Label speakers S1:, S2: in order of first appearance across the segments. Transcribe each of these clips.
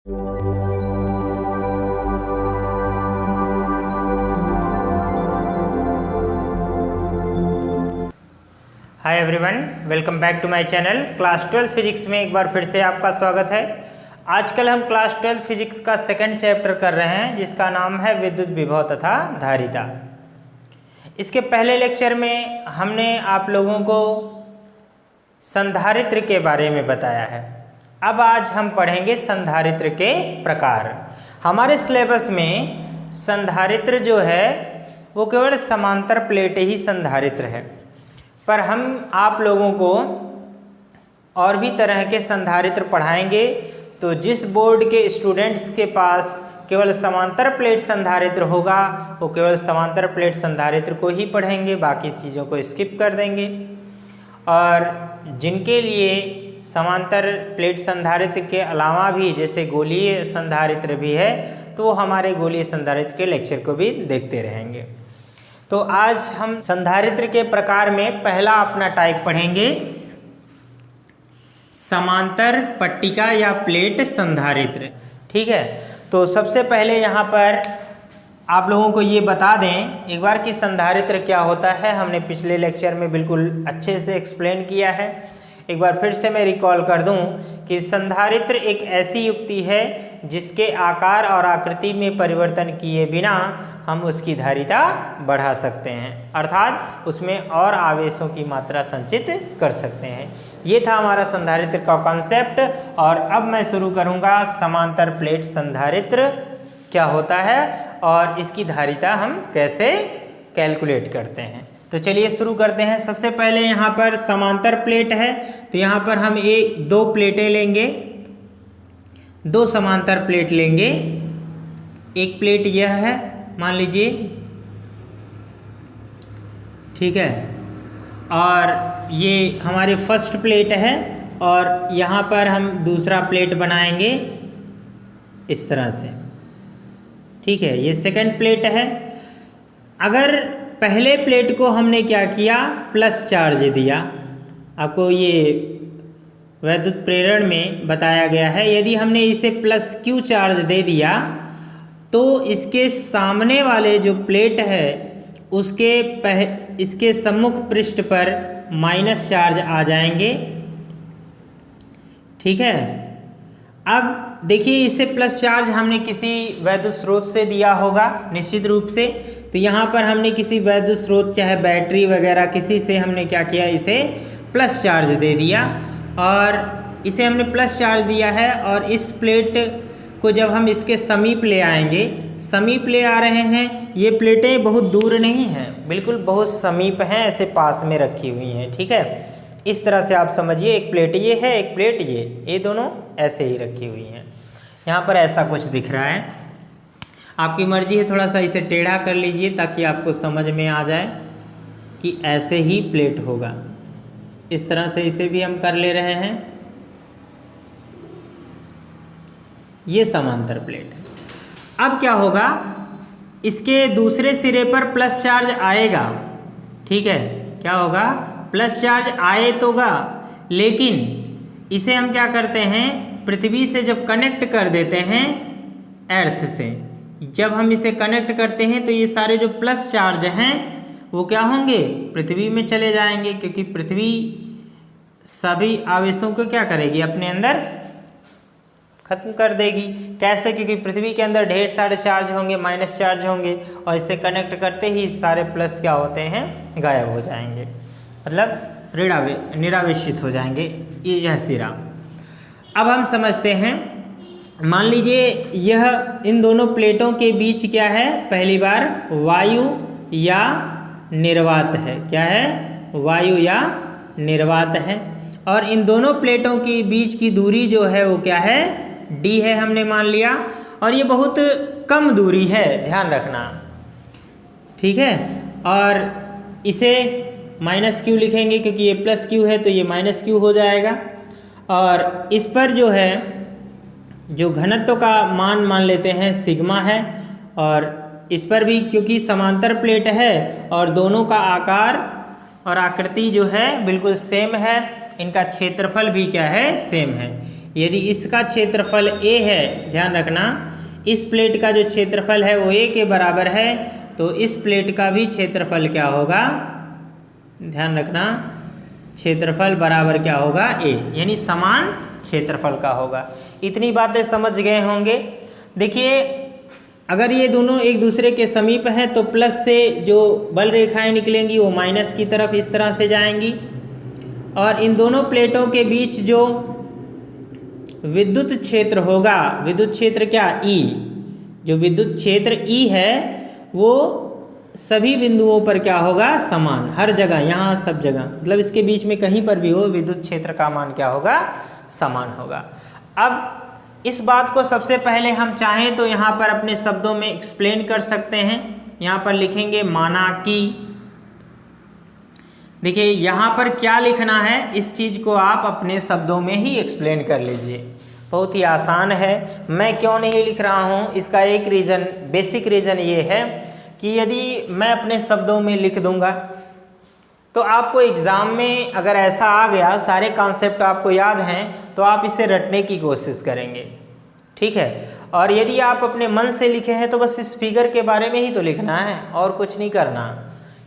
S1: Hi everyone, welcome back to my channel. Class 12 physics में एक बार फिर से आपका स्वागत है। आजकल हम क्लास 12 फिजिक्स का सेकंड चैप्टर कर रहे हैं जिसका नाम है विद्युत विभव तथा धारिता। इसके पहले लेक्चर में हमने आप लोगों को संधारित्र के बारे में बताया है। अब आज हम पढ़ेंगे संधारित्र के प्रकार। हमारे सिलेबस में संधारित्र जो है वो केवल समांतर प्लेट ही संधारित्र है, पर हम आप लोगों को और भी तरह के संधारित्र पढ़ाएंगे। तो जिस बोर्ड के स्टूडेंट्स के पास केवल समांतर प्लेट संधारित्र होगा वो केवल समांतर प्लेट संधारित्र को ही पढ़ेंगे, बाकी चीज़ों को स्किप कर देंगे। और जिनके लिए समांतर प्लेट संधारित्र के अलावा भी जैसे गोलीय संधारित्र भी है तो वो हमारे गोलीय संधारित्र के लेक्चर को भी देखते रहेंगे। तो आज हम संधारित्र के प्रकार में पहला अपना टाइप पढ़ेंगे, समांतर पट्टिका या प्लेट संधारित्र। ठीक है, तो सबसे पहले यहाँ पर आप लोगों को ये बता दें एक बार कि संधारित्र क्या होता है। हमने पिछले लेक्चर में बिल्कुल अच्छे से एक्सप्लेन किया है। एक बार फिर से मैं रिकॉल कर दूं कि संधारित्र एक ऐसी युक्ति है जिसके आकार और आकृति में परिवर्तन किए बिना हम उसकी धारिता बढ़ा सकते हैं, अर्थात उसमें और आवेशों की मात्रा संचित कर सकते हैं। ये था हमारा संधारित्र का कॉन्सेप्ट। और अब मैं शुरू करूंगा समांतर प्लेट संधारित्र क्या होता है और इसकी धारिता हम कैसे कैलकुलेट करते हैं। तो चलिए शुरू करते हैं। सबसे पहले यहाँ पर समांतर प्लेट है तो यहाँ पर हम दो प्लेटें लेंगे, दो समांतर प्लेट लेंगे। एक प्लेट यह है मान लीजिए, ठीक है, और ये हमारी फर्स्ट प्लेट है और यहाँ पर हम दूसरा प्लेट बनाएंगे इस तरह से। ठीक है, ये सेकंड प्लेट है। अगर पहले प्लेट को हमने क्या किया, प्लस चार्ज दिया, आपको ये वैद्युत प्रेरण में बताया गया है। यदि हमने इसे प्लस क्यू चार्ज दे दिया तो इसके सामने वाले जो प्लेट है इसके सम्मुख पृष्ठ पर माइनस चार्ज आ जाएंगे। ठीक है, अब देखिए इसे प्लस चार्ज हमने किसी वैद्युत स्रोत से दिया होगा निश्चित रूप से। तो यहाँ पर हमने किसी वैद्युत स्रोत चाहे बैटरी वगैरह किसी से हमने क्या किया, इसे प्लस चार्ज दे दिया। और इसे हमने प्लस चार्ज दिया है और इस प्लेट को जब हम इसके समीप ले आएंगे, समीप ले आ रहे हैं, ये प्लेटें बहुत दूर नहीं हैं, बिल्कुल बहुत समीप हैं, ऐसे पास में रखी हुई हैं। ठीक है, इस तरह से आप समझिए, एक प्लेट ये है, एक प्लेट ये दोनों ऐसे ही रखी हुई हैं। यहाँ पर ऐसा कुछ दिख रहा है, आपकी मर्जी है, थोड़ा सा इसे टेढ़ा कर लीजिए ताकि आपको समझ में आ जाए कि ऐसे ही प्लेट होगा। इस तरह से इसे भी हम कर ले रहे हैं। ये समांतर प्लेट है। अब क्या होगा, इसके दूसरे सिरे पर प्लस चार्ज आएगा। ठीक है, क्या होगा, प्लस चार्ज आए तोगा, लेकिन इसे हम क्या करते हैं, पृथ्वी से जब कनेक्ट कर देते हैं, अर्थ से जब हम इसे कनेक्ट करते हैं तो ये सारे जो प्लस चार्ज हैं वो क्या होंगे, पृथ्वी में चले जाएंगे, क्योंकि पृथ्वी सभी आवेशों को क्या करेगी, अपने अंदर खत्म कर देगी। कैसे, क्योंकि पृथ्वी के अंदर ढेर सारे चार्ज होंगे, माइनस चार्ज होंगे, और इससे कनेक्ट करते ही सारे प्लस क्या होते हैं, गायब हो जाएंगे, मतलब निरावेशित हो जाएंगे यह सिरा। अब हम समझते हैं, मान लीजिए यह इन दोनों प्लेटों के बीच क्या है, पहली बार वायु या निर्वात है। क्या है, वायु या निर्वात है। और इन दोनों प्लेटों के बीच की दूरी जो है वो क्या है, d है, हमने मान लिया। और ये बहुत कम दूरी है, ध्यान रखना। ठीक है, और इसे माइनस क्यू लिखेंगे क्योंकि ये प्लस क्यू है तो ये माइनस क्यू हो जाएगा। और इस पर जो है जो घनत्व का मान लेते हैं सिग्मा है, और इस पर भी क्योंकि समांतर प्लेट है और दोनों का आकार और आकृति जो है बिल्कुल सेम है, इनका क्षेत्रफल भी क्या है, सेम है, यदि इसका क्षेत्रफल a है, ध्यान रखना इस प्लेट का जो क्षेत्रफल है वो a के बराबर है, तो इस प्लेट का भी क्षेत्रफल क्या होगा, ध्यान रखना क्षेत्रफल बराबर क्या होगा a, यानी समान क्षेत्रफल का होगा। इतनी बातें समझ गए होंगे। देखिए अगर ये दोनों एक दूसरे के समीप हैं तो प्लस से जो बल रेखाएं निकलेंगी वो माइनस की तरफ इस तरह से जाएंगी, और इन दोनों प्लेटों के बीच जो विद्युत क्षेत्र होगा, विद्युत क्षेत्र क्या E, जो विद्युत क्षेत्र E है वो सभी बिंदुओं पर क्या होगा, समान, हर जगह, यहाँ सब जगह, मतलब इसके बीच में कहीं पर भी हो विद्युत क्षेत्र का मान क्या होगा, समान होगा। अब इस बात को सबसे पहले हम चाहें तो यहाँ पर अपने शब्दों में एक्सप्लेन कर सकते हैं। यहाँ पर लिखेंगे माना कि, देखिए यहाँ पर क्या लिखना है, इस चीज़ को आप अपने शब्दों में ही एक्सप्लेन कर लीजिए, बहुत ही आसान है। मैं क्यों नहीं लिख रहा हूँ, इसका एक रीज़न, बेसिक रीज़न ये है कि यदि मैं अपने शब्दों में लिख दूंगा तो आपको एग्ज़ाम में अगर ऐसा आ गया, सारे कॉन्सेप्ट आपको याद हैं, तो आप इसे रटने की कोशिश करेंगे, ठीक है। और यदि आप अपने मन से लिखे हैं तो बस इस फिगर के बारे में ही तो लिखना है और कुछ नहीं करना,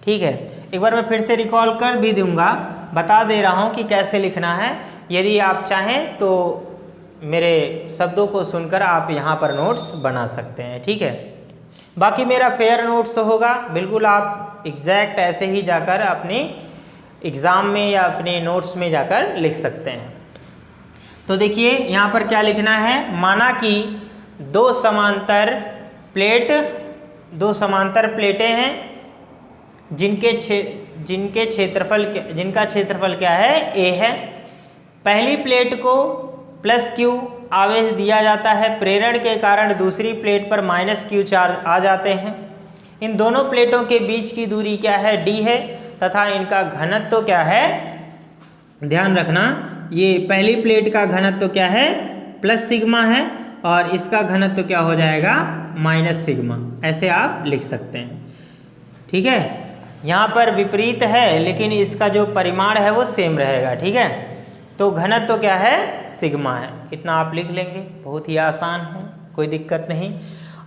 S1: ठीक है। एक बार मैं फिर से रिकॉल कर भी दूंगा, बता दे रहा हूँ कि कैसे लिखना है। यदि आप चाहें तो मेरे शब्दों को सुनकर आप यहाँ पर नोट्स बना सकते हैं, ठीक है। बाकी मेरा फेयर नोट्स होगा, बिल्कुल आप एग्जैक्ट ऐसे ही जाकर अपने एग्ज़ाम में या अपने नोट्स में जाकर लिख सकते हैं। तो देखिए यहाँ पर क्या लिखना है, माना कि दो समांतर प्लेटें हैं जिनका क्षेत्रफल क्या है, a है। पहली प्लेट को प्लस q आवेश दिया जाता है, प्रेरण के कारण दूसरी प्लेट पर माइनस q चार्ज आ जाते हैं। इन दोनों प्लेटों के बीच की दूरी क्या है, d है, तथा इनका घनत्व तो क्या है, ध्यान रखना ये पहली प्लेट का घनत्व तो क्या है, प्लस सिग्मा है, और इसका घनत्व तो क्या हो जाएगा, माइनस सिग्मा, ऐसे आप लिख सकते हैं, ठीक है। यहाँ पर विपरीत है लेकिन इसका जो परिमाण है वो सेम रहेगा, ठीक है। तो घनत्व तो क्या है, सिग्मा है, इतना आप लिख लेंगे, बहुत ही आसान है, कोई दिक्कत नहीं।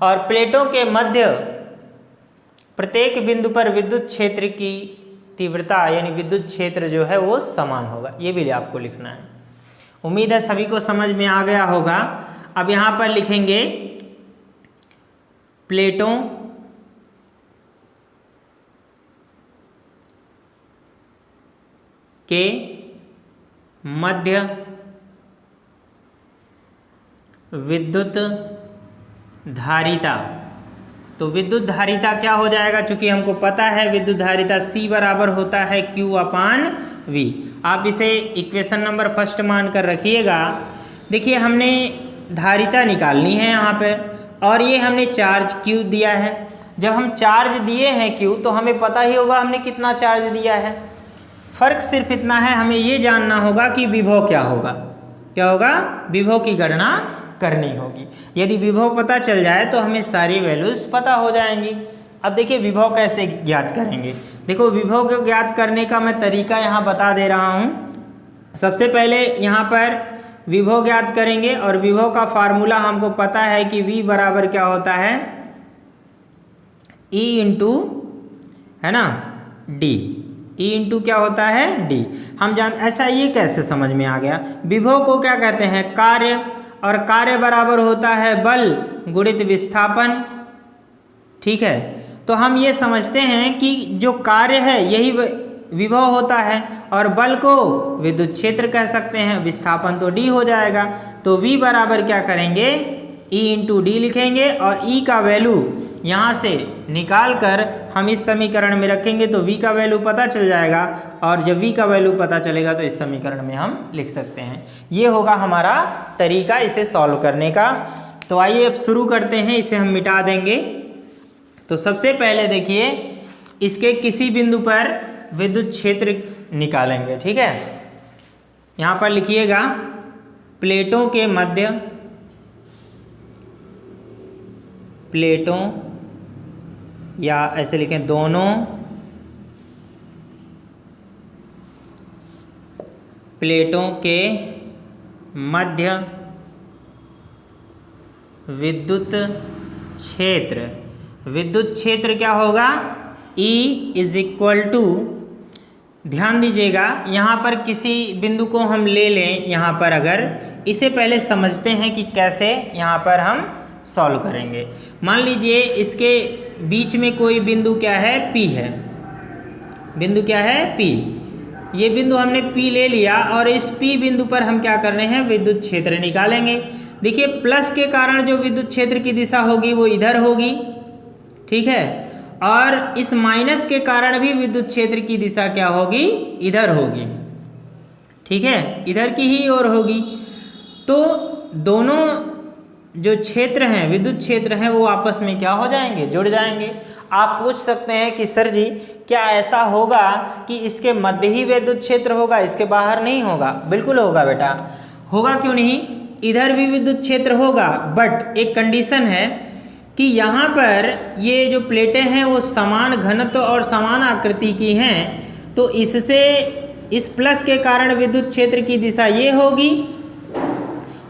S1: और प्लेटों के मध्य प्रत्येक बिंदु पर विद्युत क्षेत्र की तीव्रता यानी विद्युत क्षेत्र जो है वो समान होगा, ये भी आपको लिखना है। उम्मीद है सभी को समझ में आ गया होगा। अब यहाँ पर लिखेंगे प्लेटों के मध्य विद्युत धारिता। तो विद्युत धारिता क्या हो जाएगा, चूंकि हमको पता है विद्युत धारिता C बराबर होता है Q/V। आप इसे इक्वेशन नंबर फर्स्ट मान कर रखिएगा। देखिए हमने धारिता निकालनी है यहाँ पर, और ये हमने चार्ज Q दिया है। जब हम चार्ज दिए हैं Q तो हमें पता ही होगा हमने कितना चार्ज दिया है। फर्क सिर्फ इतना है, हमें ये जानना होगा कि विभव क्या होगा, क्या होगा, विभव की गणना करनी होगी। यदि विभव पता चल जाए तो हमें सारी वैल्यूज पता हो जाएंगी। अब देखिए विभव कैसे ज्ञात करेंगे। देखो विभव को ज्ञात करने का मैं तरीका यहाँ बता दे रहा हूँ। सबसे पहले यहाँ पर विभव ज्ञात करेंगे, और विभव का फार्मूला हमको पता है कि V बराबर क्या होता है, E इंटू, है ना, D। E इंटू क्या होता है, D। हम जान, ऐसा ये कैसे समझ में आ गया। विभव को क्या कहते हैं, कार्य, और कार्य बराबर होता है बल गुणित विस्थापन, ठीक है। तो हम ये समझते हैं कि जो कार्य है यही विभव होता है, और बल को विद्युत क्षेत्र कह सकते हैं, विस्थापन तो D हो जाएगा। तो V बराबर क्या करेंगे, E इंटू D लिखेंगे, और E का वैल्यू यहाँ से निकाल कर हम इस समीकरण में रखेंगे तो V का वैल्यू पता चल जाएगा, और जब V का वैल्यू पता चलेगा तो इस समीकरण में हम लिख सकते हैं। ये होगा हमारा तरीका इसे सॉल्व करने का। तो आइए अब शुरू करते हैं, इसे हम मिटा देंगे। तो सबसे पहले देखिए इसके किसी बिंदु पर विद्युत क्षेत्र निकालेंगे, ठीक है। यहाँ पर लिखिएगा प्लेटों के मध्य, प्लेटों, या ऐसे लिखें दोनों प्लेटों के मध्य विद्युत क्षेत्र, विद्युत क्षेत्र क्या होगा, E इज इक्वल टू, ध्यान दीजिएगा यहाँ पर किसी बिंदु को हम ले लें, यहाँ पर अगर इसे पहले समझते हैं कि कैसे यहाँ पर हम सॉल्व करेंगे। मान लीजिए इसके बीच में कोई बिंदु क्या है, P है, बिंदु क्या है P, ये बिंदु हमने P ले लिया और इस P बिंदु पर हम क्या कर रहे हैं, विद्युत क्षेत्र निकालेंगे। देखिए प्लस के कारण जो विद्युत क्षेत्र की दिशा होगी वो इधर होगी, ठीक है, और इस माइनस के कारण भी विद्युत क्षेत्र की दिशा क्या होगी, इधर होगी, ठीक है, इधर की ही ओर होगी। तो दोनों जो क्षेत्र हैं, विद्युत क्षेत्र हैं, वो आपस में क्या हो जाएंगे, जुड़ जाएंगे। आप पूछ सकते हैं कि सर जी क्या ऐसा होगा कि इसके मध्य ही विद्युत क्षेत्र होगा, इसके बाहर नहीं होगा? बिल्कुल होगा बेटा, होगा, क्यों नहीं, इधर भी विद्युत क्षेत्र होगा, बट एक कंडीशन है कि यहाँ पर ये जो प्लेटें हैं वो समान घनत्व और समान आकृति की हैं, तो इससे इस प्लस के कारण विद्युत क्षेत्र की दिशा ये होगी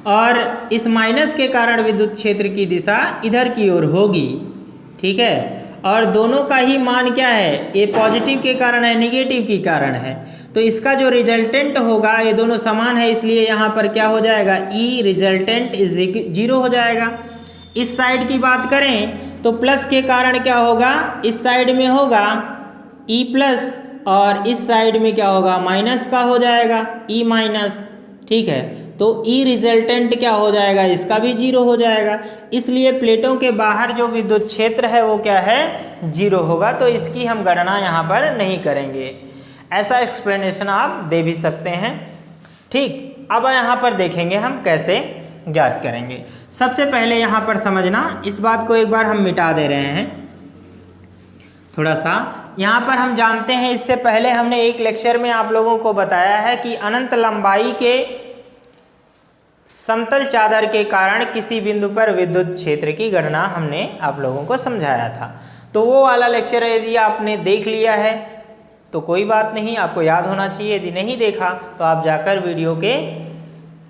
S1: और इस माइनस के कारण विद्युत क्षेत्र की दिशा इधर की ओर होगी, ठीक है। और दोनों का ही मान क्या है, ये पॉजिटिव के कारण है, निगेटिव के कारण है, तो इसका जो रिजल्टेंट होगा, ये दोनों समान है, इसलिए यहाँ पर क्या हो जाएगा, ई रिजल्टेंट इज 0 हो जाएगा। इस साइड की बात करें तो प्लस के कारण क्या होगा, इस साइड में होगा E प्लस और इस साइड में क्या होगा, माइनस का हो जाएगा E माइनस, ठीक है। तो E रिजल्टेंट क्या हो जाएगा, इसका भी 0 हो जाएगा, इसलिए प्लेटों के बाहर जो विद्युत क्षेत्र है वो क्या है, 0 होगा, तो इसकी हम गणना यहाँ पर नहीं करेंगे। ऐसा एक्सप्लेनेशन आप दे भी सकते हैं, ठीक। अब यहाँ पर देखेंगे हम कैसे ज्ञात करेंगे। सबसे पहले यहाँ पर समझना, इस बात को एक बार हम मिटा दे रहे हैं थोड़ा सा। यहाँ पर हम जानते हैं, इससे पहले हमने एक लेक्चर में आप लोगों को बताया है कि अनंत लंबाई के समतल चादर के कारण किसी बिंदु पर विद्युत क्षेत्र की गणना हमने आप लोगों को समझाया था। तो वो वाला लेक्चर यदि आपने देख लिया है तो कोई बात नहीं, आपको याद होना चाहिए। यदि नहीं देखा तो आप जाकर वीडियो के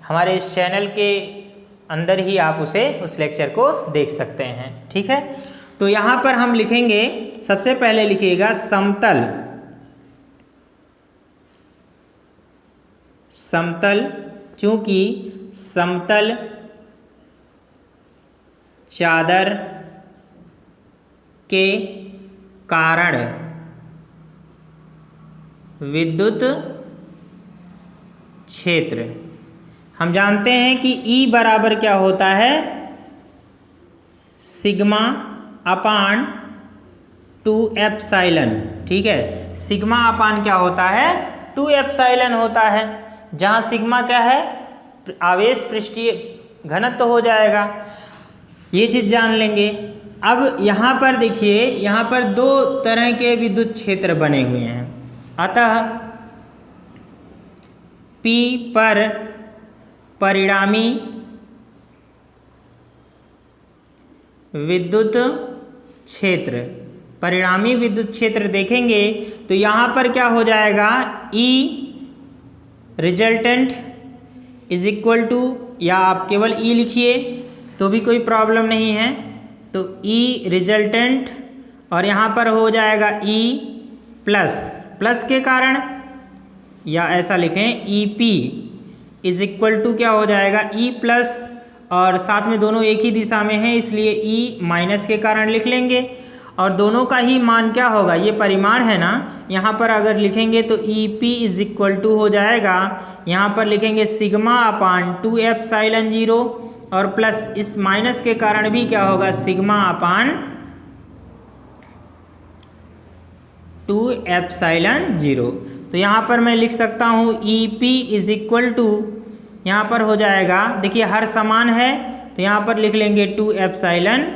S1: हमारे इस चैनल के अंदर ही आप उस लेक्चर को देख सकते हैं, ठीक है। तो यहाँ पर हम लिखेंगे, सबसे पहले लिखिएगा समतल, समतल, चूंकि समतल चादर के कारण विद्युत क्षेत्र, हम जानते हैं कि E बराबर क्या होता है, सिग्मा अपान 2 एप्सिलॉन, ठीक है। सिग्मा अपान क्या होता है, 2 एप्सिलॉन होता है, जहाँ सिग्मा क्या है, आवेश पृष्ठीय घनत्व हो जाएगा, ये चीज़ जान लेंगे। अब यहाँ पर देखिए, यहाँ पर 2 तरह के विद्युत क्षेत्र बने हुए हैं, अतः P पर परिणामी विद्युत क्षेत्र, परिणामी विद्युत क्षेत्र देखेंगे तो यहाँ पर क्या हो जाएगा, E resultant is equal to, या आप केवल E लिखिए तो भी कोई प्रॉब्लम नहीं है, तो E रिजल्टेंट और यहाँ पर हो जाएगा E प्लस, प्लस के कारण, या ऐसा लिखें EP इज इक्वल टू क्या हो जाएगा, E प्लस, और साथ में दोनों एक ही दिशा में है इसलिए E माइनस के कारण लिख लेंगे, और दोनों का ही मान क्या होगा, ये परिमाण है ना, यहाँ पर अगर लिखेंगे तो EP इज इक्वल टू हो जाएगा, यहाँ पर लिखेंगे सिग्मा अपान 2 एप्सिलॉन 0, और प्लस इस माइनस के कारण भी क्या होगा, सिग्मा अपान 2 एप्सिलॉन 0। तो यहाँ पर मैं लिख सकता हूँ EP इज इक्वल टू, यहाँ पर हो जाएगा, देखिए हर समान है तो यहाँ पर लिख लेंगे 2 एप्सिलॉन,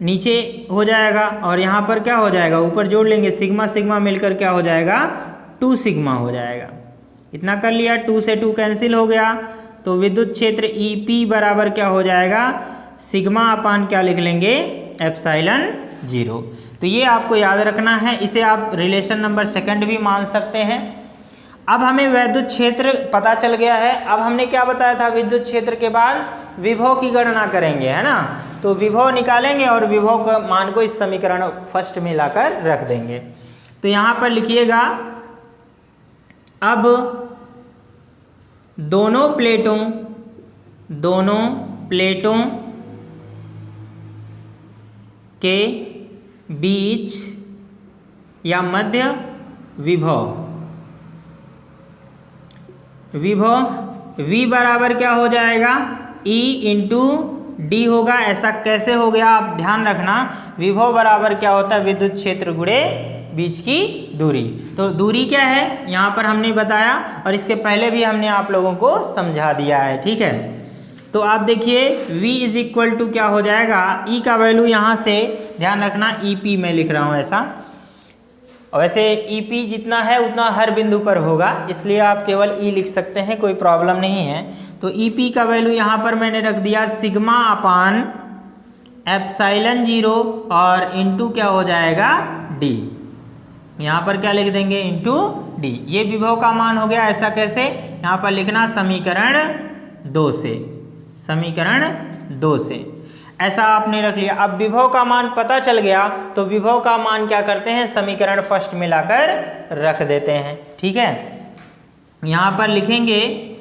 S1: नीचे हो जाएगा, और यहाँ पर क्या हो जाएगा, ऊपर जोड़ लेंगे, सिग्मा सिग्मा मिलकर क्या हो जाएगा, 2 सिग्मा हो जाएगा। इतना कर लिया, 2 से 2 कैंसिल हो गया, तो विद्युत क्षेत्र EP बराबर क्या हो जाएगा, सिग्मा अपान क्या लिख लेंगे, एप्सिलॉन 0। तो ये आपको याद रखना है, इसे आप रिलेशन नंबर 2 भी मान सकते हैं। अब हमें विद्युत क्षेत्र पता चल गया है, अब हमने क्या बताया था, विद्युत क्षेत्र के बाद विभव की गणना करेंगे, है ना। तो विभव निकालेंगे और विभव का मान को इस समीकरण फर्स्ट में लाकर रख देंगे। तो यहाँ पर लिखिएगा, अब दोनों प्लेटों के बीच या मध्य विभव V बराबर क्या हो जाएगा, E इंटू डी होगा। ऐसा कैसे हो गया आप ध्यान रखना, विभव बराबर क्या होता है, विद्युत क्षेत्र गुणे बीच की दूरी। तो दूरी क्या है यहाँ पर हमने बताया और इसके पहले भी हमने आप लोगों को समझा दिया है, ठीक है। तो आप देखिए V इज इक्वल टू क्या हो जाएगा, E का वैल्यू यहाँ से ध्यान रखना EP में लिख रहा हूँ ऐसा, वैसे EP जितना है उतना हर बिंदु पर होगा, इसलिए आप केवल E लिख सकते हैं, कोई प्रॉब्लम नहीं है। तो EP का वैल्यू यहाँ पर मैंने रख दिया सिग्मा अपान एप्सिलॉन 0 और इंटू क्या हो जाएगा D, यहाँ पर क्या लिख देंगे इंटू D। ये विभव का मान हो गया। ऐसा कैसे, यहाँ पर लिखना समीकरण 2 से ऐसा आपने रख लिया। अब विभव का मान पता चल गया तो विभव का मान क्या करते हैं, समीकरण फर्स्ट में लाकर रख देते हैं, ठीक है। यहाँ पर लिखेंगे,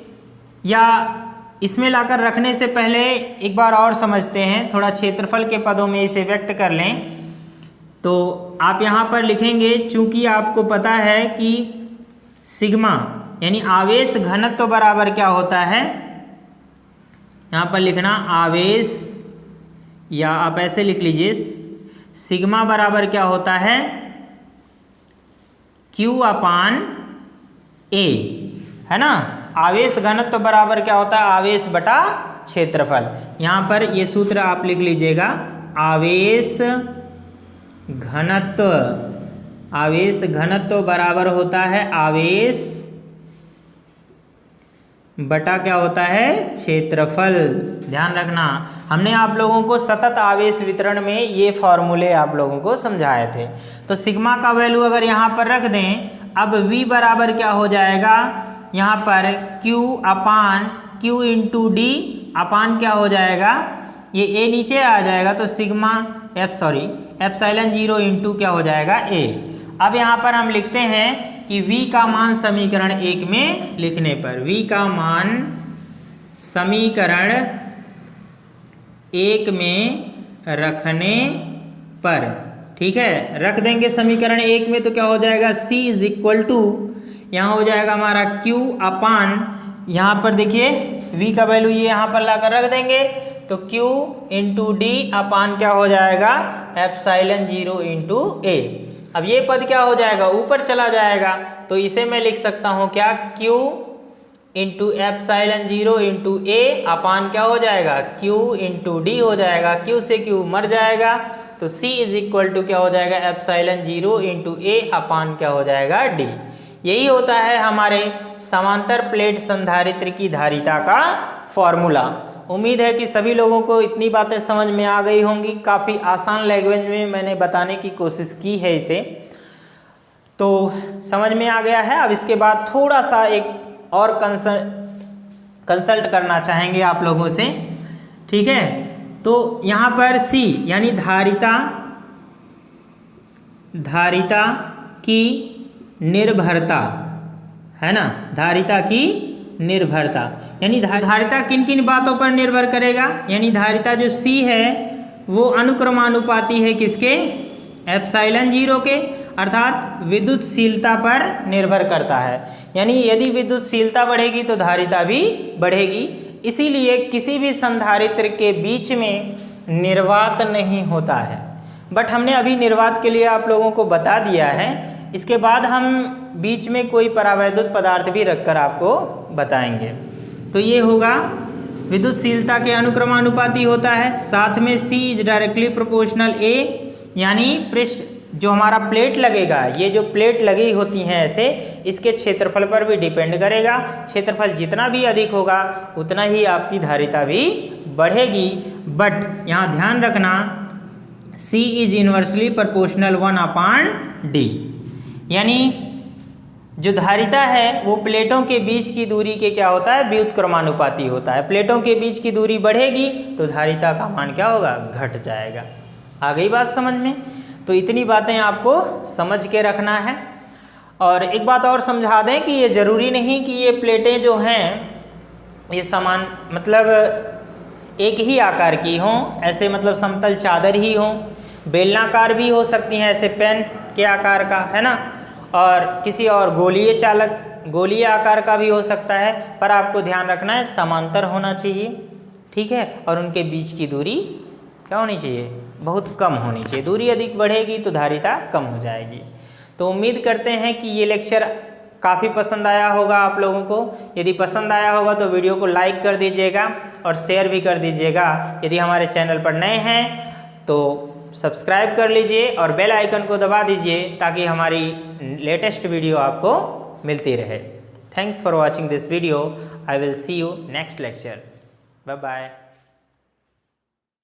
S1: या इसमें लाकर रखने से पहले एक बार और समझते हैं, थोड़ा क्षेत्रफल के पदों में इसे व्यक्त कर लें। तो आप यहाँ पर लिखेंगे, चूंकि आपको पता है कि सिग्मा यानी आवेश घनत्व बराबर क्या होता है, यहाँ पर लिखना आवेश, या आप ऐसे लिख लीजिए सिग्मा बराबर क्या होता है Q अपान A, है ना। आवेश घनत्व बराबर क्या होता है, आवेश बटा क्षेत्रफल। यहाँ पर ये सूत्र आप लिख लीजिएगा, आवेश घनत्व बराबर होता है आवेश बटा क्या होता है, क्षेत्रफल। ध्यान रखना, हमने आप लोगों को सतत आवेश वितरण में ये फॉर्मूले आप लोगों को समझाए थे। तो सिग्मा का वैल्यू अगर यहाँ पर रख दें, अब V बराबर क्या हो जाएगा, यहाँ पर Q अपान Q इंटू डी अपान क्या हो जाएगा, ये A नीचे आ जाएगा तो सिग्मा एप्सिलॉन 0 इंटू क्या हो जाएगा A। अब यहाँ पर हम लिखते हैं कि V का मान समीकरण 1 में लिखने पर, V का मान समीकरण 1 में रखने पर, ठीक है, रख देंगे समीकरण 1 में तो क्या हो जाएगा, C इज इक्वल टू यहाँ हो जाएगा हमारा Q अपान, यहाँ पर देखिए V का वैल्यू ये यहाँ पर लाकर रख देंगे तो Q इंटू डी अपान क्या हो जाएगा, एप्सिलॉन 0 इंटू A। अब ये पद क्या हो जाएगा, ऊपर चला जाएगा, तो इसे मैं लिख सकता हूँ क्या, Q into epsilon 0 into A अपान क्या हो जाएगा, Q इंटू डी हो जाएगा, Q से Q मर जाएगा तो C इज इक्वल टू क्या हो जाएगा, एप्सिलॉन 0 इंटू A अपान क्या हो जाएगा D। यही होता है हमारे समांतर प्लेट संधारित्र की धारिता का फॉर्मूला। उम्मीद है कि सभी लोगों को इतनी बातें समझ में आ गई होंगी। काफ़ी आसान लैंग्वेज में मैंने बताने की कोशिश की है इसे, तो समझ में आ गया है। अब इसके बाद थोड़ा सा एक और कंसल्ट करना चाहेंगे आप लोगों से, ठीक है। तो यहाँ पर C यानी धारिता की निर्भरता, है ना, धारिता की निर्भरता यानी धारिता किन किन बातों पर निर्भर करेगा, यानी धारिता जो C है वो अनुक्रमानुपाती है किसके, एप्सिलॉन 0 के, अर्थात विद्युतशीलता पर निर्भर करता है। यानी यदि विद्युतशीलता बढ़ेगी तो धारिता भी बढ़ेगी। इसीलिए किसी भी संधारित्र के बीच में निर्वात नहीं होता है। बट हमने अभी निर्वात के लिए आप लोगों को बता दिया है। इसके बाद हम बीच में कोई परावैद्युत पदार्थ भी रखकर आपको बताएंगे। तो ये होगा विद्युतशीलता के अनुक्रमानुपाती होता है। साथ में C is directly proportional A, यानी पृष्ठ जो हमारा प्लेट लगेगा, ये जो प्लेट लगी होती हैं ऐसे, इसके क्षेत्रफल पर भी डिपेंड करेगा। क्षेत्रफल जितना भी अधिक होगा उतना ही आपकी धारिता भी बढ़ेगी। बट यहाँ ध्यान रखना C is inversely proportional 1/D, यानी जो धारिता है वो प्लेटों के बीच की दूरी के क्या होता है, व्युत्क्रमानुपाती होता है। प्लेटों के बीच की दूरी बढ़ेगी तो धारिता का मान क्या होगा, घट जाएगा। आ गई बात समझ में? तो इतनी बातें आपको समझ के रखना है। और एक बात और समझा दें कि ये ज़रूरी नहीं कि ये प्लेटें जो हैं ये समान मतलब एक ही आकार की हों, ऐसे मतलब समतल चादर ही हों, बेलनाकार भी हो सकती हैं, ऐसे पेन के आकार का, है ना, और किसी और गोलीय आकार का भी हो सकता है। पर आपको ध्यान रखना है समांतर होना चाहिए, ठीक है, और उनके बीच की दूरी क्या होनी चाहिए, बहुत कम होनी चाहिए। दूरी अधिक बढ़ेगी तो धारिता कम हो जाएगी। तो उम्मीद करते हैं कि ये लेक्चर काफ़ी पसंद आया होगा आप लोगों को। यदि पसंद आया होगा तो वीडियो को लाइक कर दीजिएगा और शेयर भी कर दीजिएगा। यदि हमारे चैनल पर नए हैं तो सब्सक्राइब कर लीजिए और बेल आइकन को दबा दीजिए ताकि हमारी लेटेस्ट वीडियो आपको मिलती रहे। Thanks for watching this video. I will see you next lecture. Bye bye.